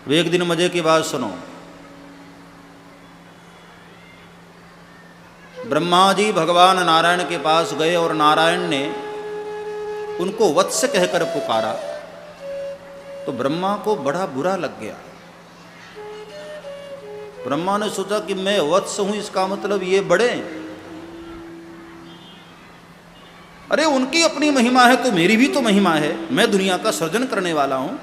वे एक दिन मजे की बात सुनो। ब्रह्मा जी भगवान नारायण के पास गए और नारायण ने उनको वत्स कहकर पुकारा तो ब्रह्मा को बड़ा बुरा लग गया। ब्रह्मा ने सोचा कि मैं वत्स हूं, इसका मतलब ये बड़े, अरे उनकी अपनी महिमा है तो मेरी भी तो महिमा है, मैं दुनिया का सृजन करने वाला हूं।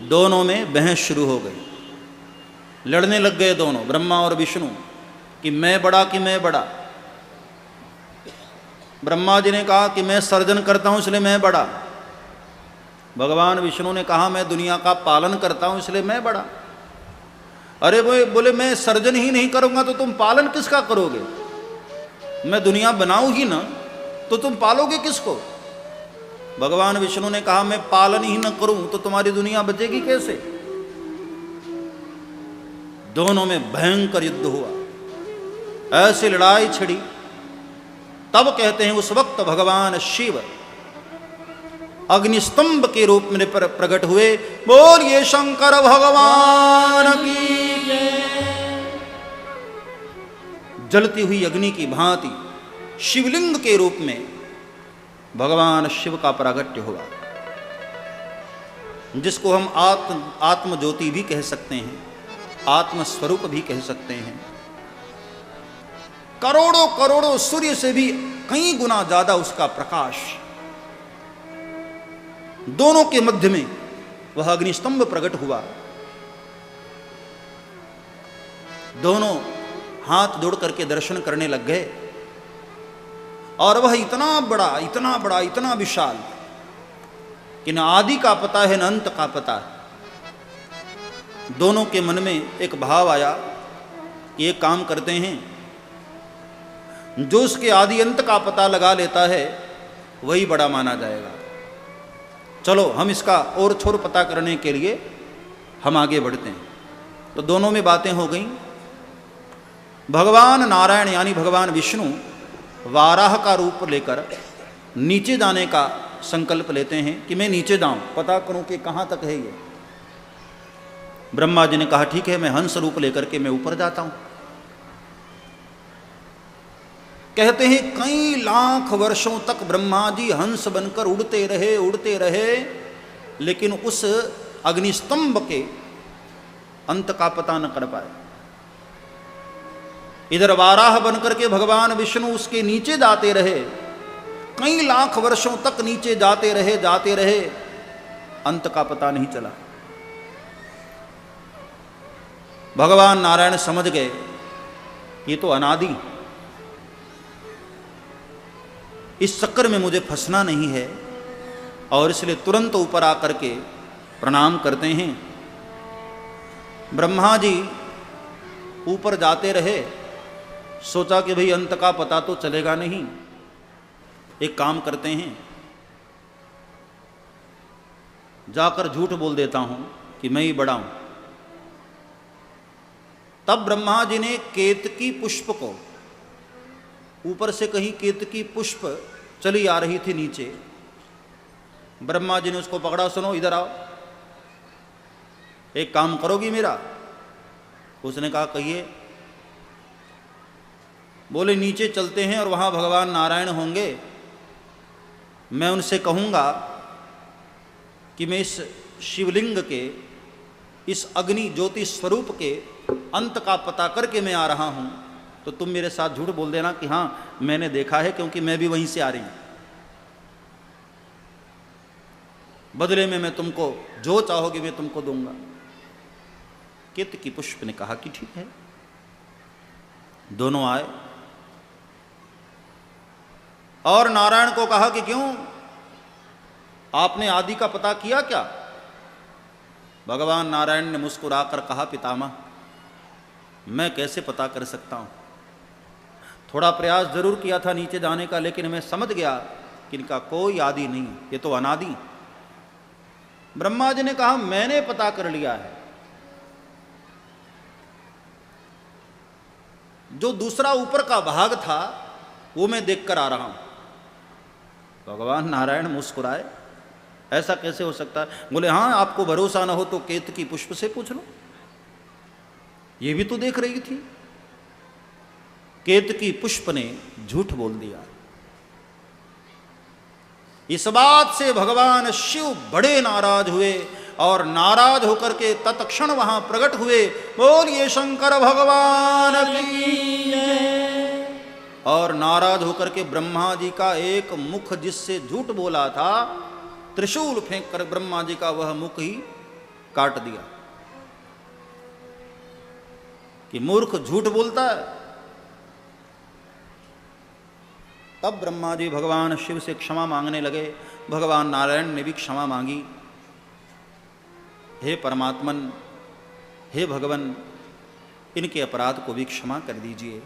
दोनों में बहस शुरू हो गई, लड़ने लग गए दोनों, ब्रह्मा और विष्णु, कि मैं बड़ा कि मैं बड़ा। ब्रह्मा जी ने कहा कि मैं सर्जन करता हूं इसलिए मैं बड़ा। भगवान विष्णु ने कहा मैं दुनिया का पालन करता हूं इसलिए मैं बड़ा। अरे बोले मैं सर्जन ही नहीं करूंगा तो तुम पालन किसका करोगे? मैं दुनिया बनाऊं ही ना तो तुम पालोगे किसको? भगवान विष्णु ने कहा मैं पालन ही न करूं तो तुम्हारी दुनिया बचेगी कैसे? दोनों में भयंकर युद्ध हुआ, ऐसी लड़ाई छिड़ी। तब कहते हैं उस वक्त भगवान शिव अग्निस्तंभ के रूप में प्रकट हुए। बोलिए शंकर भगवान की जय। जलती हुई अग्नि की भांति शिवलिंग के रूप में भगवान शिव का प्रागट्य हुआ, जिसको हम आत्म ज्योति भी कह सकते हैं, आत्म स्वरूप भी कह सकते हैं। करोड़ों करोड़ों सूर्य से भी कई गुना ज्यादा उसका प्रकाश। दोनों के मध्य में वह अग्निस्तंभ प्रकट हुआ। दोनों हाथ जोड़ करके दर्शन करने लग गए और वह इतना बड़ा, इतना बड़ा, इतना विशाल कि न आदि का पता है न अंत का पता है। दोनों के मन में एक भाव आया कि एक काम करते हैं, जो उसके आदि अंत का पता लगा लेता है वही बड़ा माना जाएगा। चलो हम इसका और छोर पता करने के लिए हम आगे बढ़ते हैं। तो दोनों में बातें हो गई। भगवान नारायण यानी भगवान विष्णु वाराह का रूप लेकर नीचे जाने का संकल्प लेते हैं कि मैं नीचे जाऊं, पता करूं कि कहां तक है ये। ब्रह्मा जी ने कहा ठीक है, मैं हंस रूप लेकर के मैं ऊपर जाता हूं। कहते हैं कई लाख वर्षों तक ब्रह्मा जी हंस बनकर उड़ते रहे, लेकिन उस अग्निस्तंभ के अंत का पता न कर पाए। इधर वाराह बनकर के भगवान विष्णु उसके नीचे जाते रहे, कई लाख वर्षों तक नीचे जाते रहे, अंत का पता नहीं चला। भगवान नारायण समझ गए ये तो अनादि, इस चक्कर में मुझे फंसना नहीं है, और इसलिए तुरंत ऊपर आकर के प्रणाम करते हैं। ब्रह्मा जी ऊपर जाते रहे, सोचा कि भाई अंत का पता तो चलेगा नहीं, एक काम करते हैं, जाकर झूठ बोल देता हूं कि मैं ही बड़ा हूं। तब ब्रह्मा जी ने केतकी पुष्प को, ऊपर से कहीं केतकी पुष्प चली आ रही थी नीचे, ब्रह्मा जी ने उसको पकड़ा, सुनो इधर आओ, एक काम करोगी मेरा? उसने कहा कहिए। बोले नीचे चलते हैं और वहां भगवान नारायण होंगे, मैं उनसे कहूंगा कि मैं इस शिवलिंग के, इस अग्नि ज्योति स्वरूप के अंत का पता करके मैं आ रहा हूं, तो तुम मेरे साथ झूठ बोल देना कि हां मैंने देखा है, क्योंकि मैं भी वहीं से आ रही हूं। बदले में मैं तुमको जो चाहोगे मैं तुमको दूंगा। केतकी पुष्प ने कहा कि ठीक है। दोनों आए और नारायण को कहा कि क्यों, आपने आदि का पता किया क्या? भगवान नारायण ने मुस्कुराकर कहा पितामह, मैं कैसे पता कर सकता हूं, थोड़ा प्रयास जरूर किया था नीचे जाने का, लेकिन मैं समझ गया कि इनका कोई आदि नहीं, ये तो अनादि। ब्रह्मा जी ने कहा मैंने पता कर लिया है, जो दूसरा ऊपर का भाग था वो मैं देखकर आ रहा हूं। भगवान नारायण मुस्कुराए, ऐसा कैसे हो सकता है? बोले हाँ, आपको भरोसा ना हो तो केतकी पुष्प से पूछ लो, ये भी तो देख रही थी। केतकी पुष्प ने झूठ बोल दिया। इस बात से भगवान शिव बड़े नाराज हुए और नाराज होकर के तत्क्षण वहां प्रकट हुए, बोलिए शंकर भगवान की जय। और नाराज होकर के ब्रह्मा जी का एक मुख जिससे झूठ बोला था, त्रिशूल फेंक कर ब्रह्मा जी का वह मुख ही काट दिया कि मूर्ख झूठ बोलता है। तब ब्रह्मा जी भगवान शिव से क्षमा मांगने लगे। भगवान नारायण ने भी क्षमा मांगी, हे परमात्मन, हे भगवान, इनके अपराध को भी क्षमा कर दीजिए,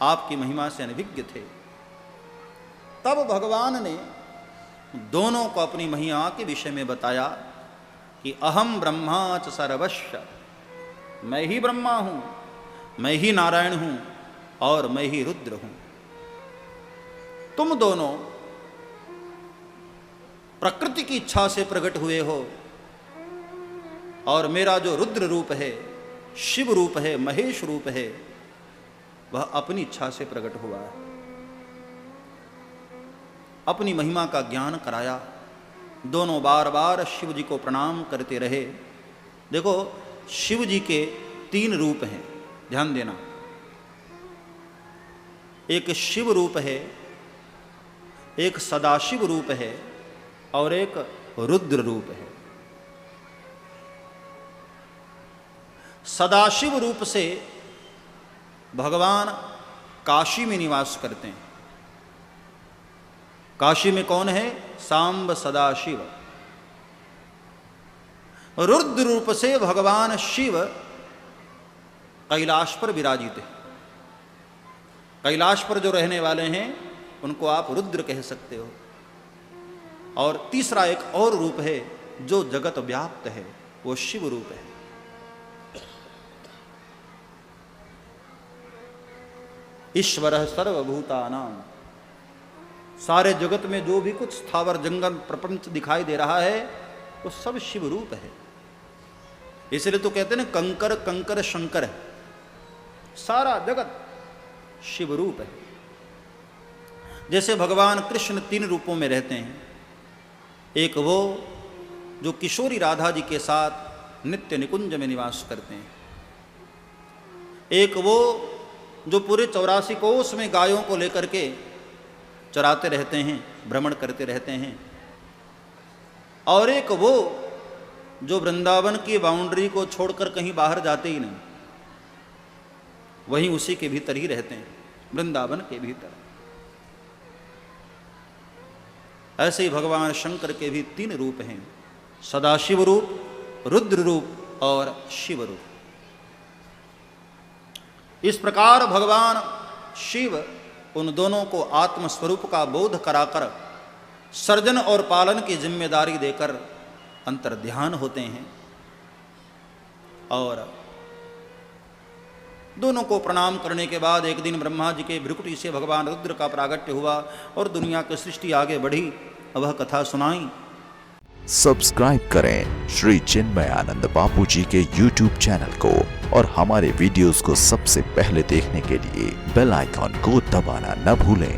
आपकी महिमा से अनभिज्ञ थे। तब भगवान ने दोनों को अपनी महिमा के विषय में बताया कि अहम ब्रह्मा च सर्वस्य, मैं ही ब्रह्मा हूं, मैं ही नारायण हूं और मैं ही रुद्र हूं। तुम दोनों प्रकृति की इच्छा से प्रकट हुए हो और मेरा जो रुद्र रूप है, शिव रूप है, महेश रूप है, वह अपनी इच्छा से प्रकट हुआ है। अपनी महिमा का ज्ञान कराया। दोनों बार बार शिव जी को प्रणाम करते रहे। देखो, शिव जी के 3 रूप हैं, ध्यान देना। एक शिव रूप है, एक सदाशिव रूप है और एक रुद्र रूप है। सदाशिव रूप से भगवान काशी में निवास करते हैं। काशी में कौन है? सांब सदाशिव। रुद्र रूप से भगवान शिव कैलाश पर विराजित है। कैलाश पर जो रहने वाले हैं उनको आप रुद्र कह सकते हो। और तीसरा एक और रूप है जो जगत व्याप्त है, वो शिव रूप है। ईश्वर सर्वभूतानां, सारे जगत में जो भी कुछ स्थावर जंगल प्रपंच दिखाई दे रहा है वो सब शिव रूप है। इसलिए तो कहते हैं ना, कंकर कंकर शंकर है। सारा जगत शिव रूप है। जैसे भगवान कृष्ण 3 रूपों में रहते हैं। एक वो जो किशोरी राधा जी के साथ नित्य निकुंज में निवास करते हैं। एक वो जो पूरे 84 कोस में गायों को लेकर के चराते रहते हैं, भ्रमण करते रहते हैं। और एक वो जो वृंदावन की बाउंड्री को छोड़कर कहीं बाहर जाते ही नहीं, वहीं उसी के भीतर ही रहते हैं, वृंदावन के भीतर। ऐसे ही भगवान शंकर के भी 3 रूप हैं, सदाशिव रूप, रुद्र रूप और शिव रूप। इस प्रकार भगवान शिव उन दोनों को आत्मस्वरूप का बोध कराकर सर्जन और पालन की जिम्मेदारी देकर अंतर्ध्यान होते हैं। और दोनों को प्रणाम करने के बाद एक दिन ब्रह्मा जी के भ्रुकुटी से भगवान रुद्र का प्रागट्य हुआ और दुनिया की सृष्टि आगे बढ़ी। वह कथा सुनाई। सब्सक्राइब करें श्री चिन्मयानंद बापू जी के YouTube चैनल को और हमारे वीडियोस को सबसे पहले देखने के लिए बेल आइकॉन को दबाना न भूलें।